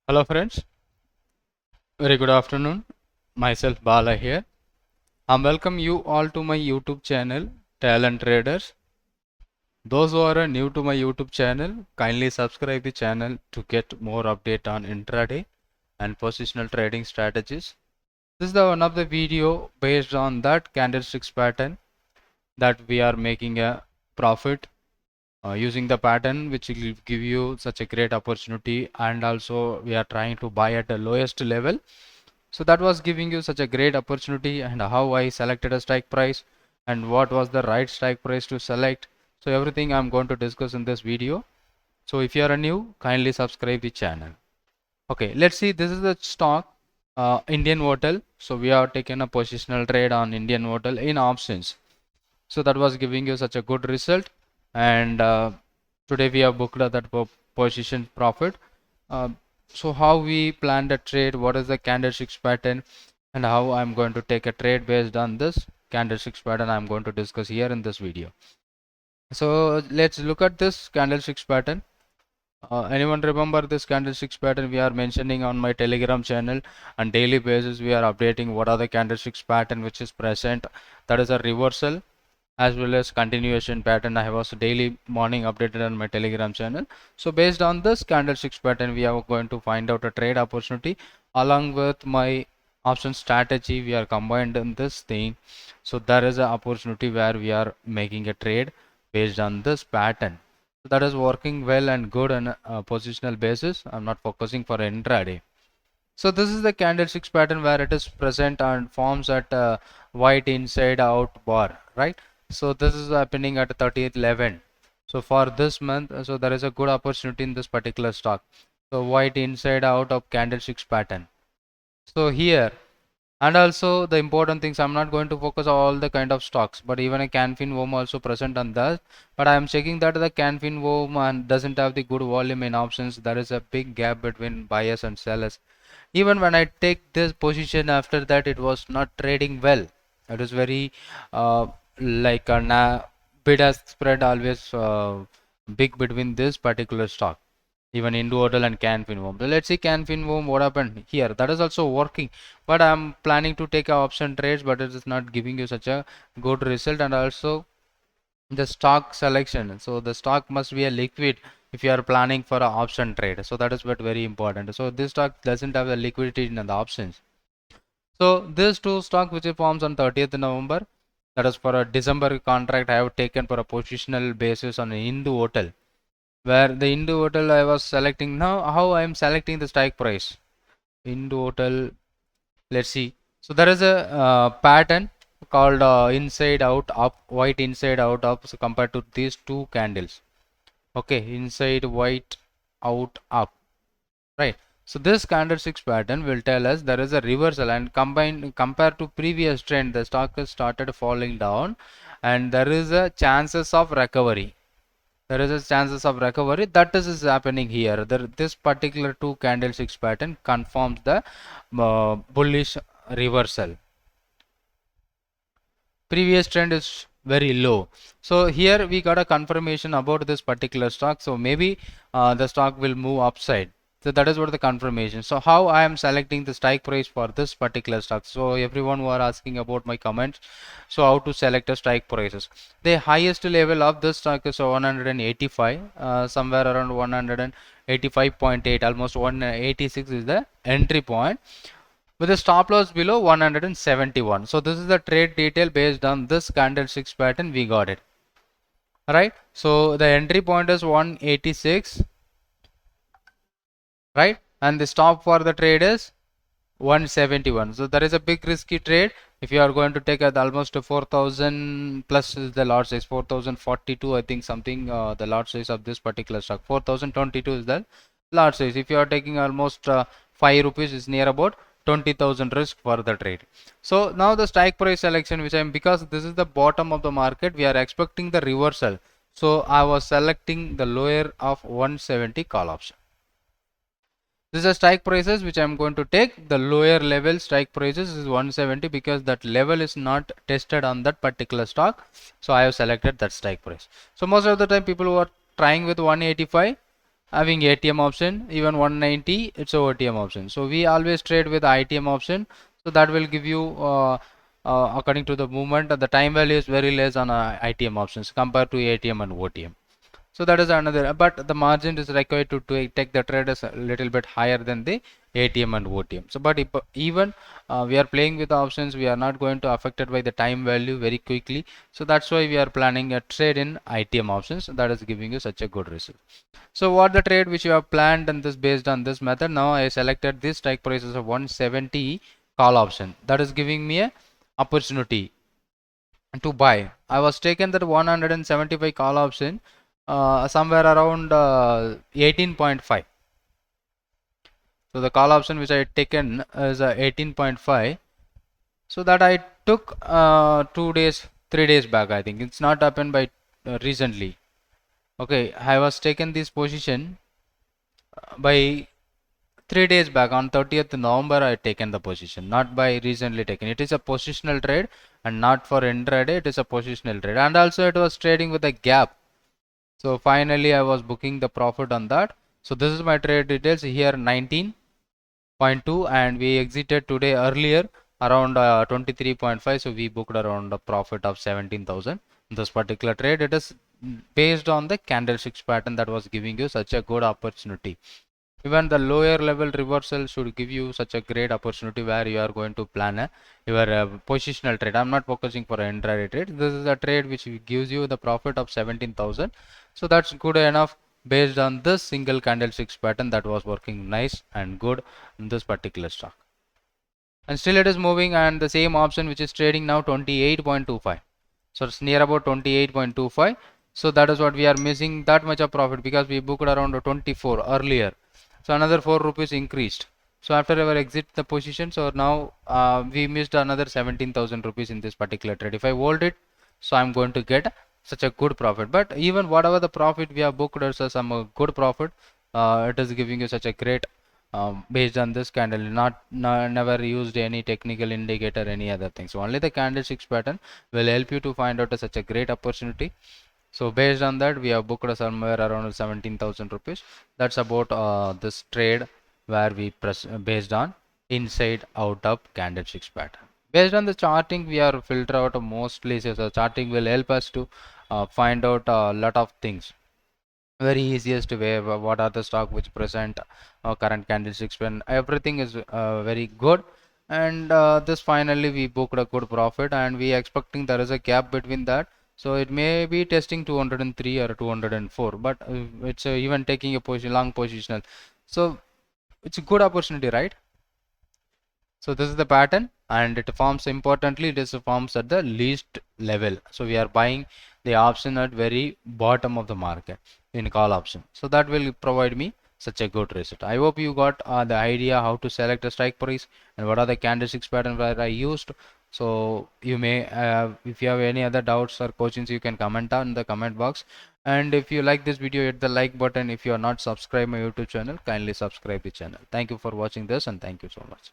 Hello friends, very good afternoon. Myself Bala here. I welcome you all to my YouTube channel Talent Traders. Those who are new to my YouTube channel, kindly subscribe the channel to get more update on intraday and positional trading strategies. This is the one of the video based on that candlesticks pattern that we are making a profit using the pattern which will give you such a great opportunity, and also we are trying to buy at the lowest level. So that was giving you such a great opportunity, and how I selected a strike price and what was the right strike price to select. So everything I'm going to discuss in this video. So if you are new, kindly subscribe the channel. Okay, let's see. This is the stock INDHOTEL. So we have taken a positional trade on INDHOTEL in options. So that was giving you such a good result, and today we have booked that position profit. uh, so how we plan the trade, what is the candlesticks pattern, and how I'm going to take a trade based on this candlesticks pattern I'm going to discuss here in this video. So let's look at this candlesticks pattern. Anyone remember this candlesticks pattern we are mentioning on my Telegram channel? On daily basis we are updating what are the candlesticks pattern which is present. That is a reversal as well as continuation pattern. I was daily morning updated on my Telegram channel. So based on this candlesticks pattern we are going to find out a trade opportunity along with my option strategy. We are combined in this thing. So there is an opportunity where we are making a trade based on this pattern. So that is working well and good on a positional basis. I'm not focusing for intraday. So this is the candlesticks pattern where it is present and forms at a white inside out bar, right? So this is happening at 30th 11. So for this month, so there is a good opportunity in this particular stock. So white inside out of candlesticks pattern. So here, and also the important things, I'm not going to focus on all the kind of stocks, but even a Canfin worm also present on that. But I am checking that the Canfin worm and doesn't have the good volume in options. There is a big gap between buyers and sellers. Even when I take this position, after that it was not trading well. It was very like a bid ask spread always big between this particular stock, even INDHOTEL and CanFinWorm. So let's see CanFinWorm what happened here. That is also working, but I'm planning to take option trades, but it is not giving you such a good result. And also the stock selection, so the stock must be a liquid if you are planning for an option trade. So that is what very important. So this stock doesn't have the liquidity in the options. So this two stock which forms on 30th November, that is for a December contract, I have taken for a positional basis on INDHOTEL, where the INDHOTEL I was selecting. Now how I am selecting the strike price INDHOTEL, let's see. So there is a pattern called inside out up, white inside out up. So compared to these two candles, okay, inside white out up, right? So this candlesticks pattern will tell us there is a reversal, and combined compared to previous trend, the stock has started falling down, and there is a chances of recovery. There is a chances of recovery that is happening here. This particular two candlesticks pattern confirms the bullish reversal. Previous trend is very low. So here we got a confirmation about this particular stock. So maybe the stock will move upside. So that is what the confirmation. So how I am selecting the strike price for this particular stock. So everyone who are asking about my comments, so how to select a strike prices. The highest level of this stock is 185, somewhere around 185.8, almost 186 is the entry point, with a stop loss below 171. So this is the trade detail based on this candlesticks pattern we got it. Right. So the entry point is 186, right, and the stop for the trade is 171. So there is a big risky trade. If you are going to take at almost 4,000 plus is the lot size, 4,042 I think something, the lot size of this particular stock, 4,022 is the lot size. If you are taking almost 5 rupees is near about 20,000 risk for the trade. So now the strike price selection, which I am, because this is the bottom of the market, we are expecting the reversal. So I was selecting the lower of 170 call option. These are strike prices which I am going to take. The lower level strike prices is 170 because that level is not tested on that particular stock. So I have selected that strike price. So most of the time people who are trying with 185, having ATM option, even 190 it's a OTM option. So we always trade with ITM option, so that will give you according to the movement, the time value is very less on ITM options compared to ATM and OTM. So that is another, but the margin is required to take the trade is a little bit higher than the ATM and OTM. So but if, even we are playing with options, we are not going to affected by the time value very quickly. So that's why we are planning a trade in ITM options. That is giving you such a good result. So what the trade which you have planned and this based on this method, now I selected this strike prices of 170 call option. That is giving me a opportunity to buy. I was taken that 175 call option somewhere around 18.5. So the call option which I had taken is 18.5. So that I took 2 days, 3 days back. I think it's not happened by recently. Okay, I was taken this position by 3 days back on 30th November. I taken the position, not by recently taken. It is a positional trade and not for intraday. It is a positional trade, and also it was trading with a gap. So finally I was booking the profit on that. So this is my trade details here, 19.2, and we exited today earlier around 23.5. So we booked around a profit of 17,000. This particular trade, it is based on the candlesticks pattern that was giving you such a good opportunity. Even the lower level reversal should give you such a great opportunity where you are going to plan your positional trade. I'm not focusing for an intraday trade. This is a trade which gives you the profit of 17,000. So that's good enough based on this single candlesticks pattern that was working nice and good in this particular stock. And still it is moving, and the same option which is trading now 28.25. So it's near about 28.25. So that is what we are missing that much of profit because we booked around 24 earlier. So another 4 rupees increased. So after our exit the position, so now we missed another 17,000 rupees in this particular trade. If I hold it, so I'm going to get such a good profit. But even whatever the profit we have booked as some good profit, it is giving you such a great based on this candle, never used any technical indicator, any other thing. So only the candlesticks pattern will help you to find out such a great opportunity. So based on that, we have booked somewhere around 17,000 rupees. That's about this trade where we press based on inside out of candlesticks pattern. Based on the charting, we are filter out mostly. So charting will help us to find out a lot of things. Very easiest way, what are the stock which present current candlesticks when everything is very good. And this finally we booked a good profit, and we expecting there is a gap between that. So it may be testing 203 or 204, but it's even taking a position long positional. So it's a good opportunity, right? So this is the pattern, and it forms importantly, it is forms at the least level. So we are buying the option at very bottom of the market in call option. So that will provide me such a good result. I hope you got the idea how to select a strike price and what are the candlesticks pattern where I used. So you may if you have any other doubts or questions, you can comment down in the comment box. And if you like this video, hit the like button. If you are not subscribed my YouTube channel, kindly subscribe the channel. Thank you for watching this, and thank you so much.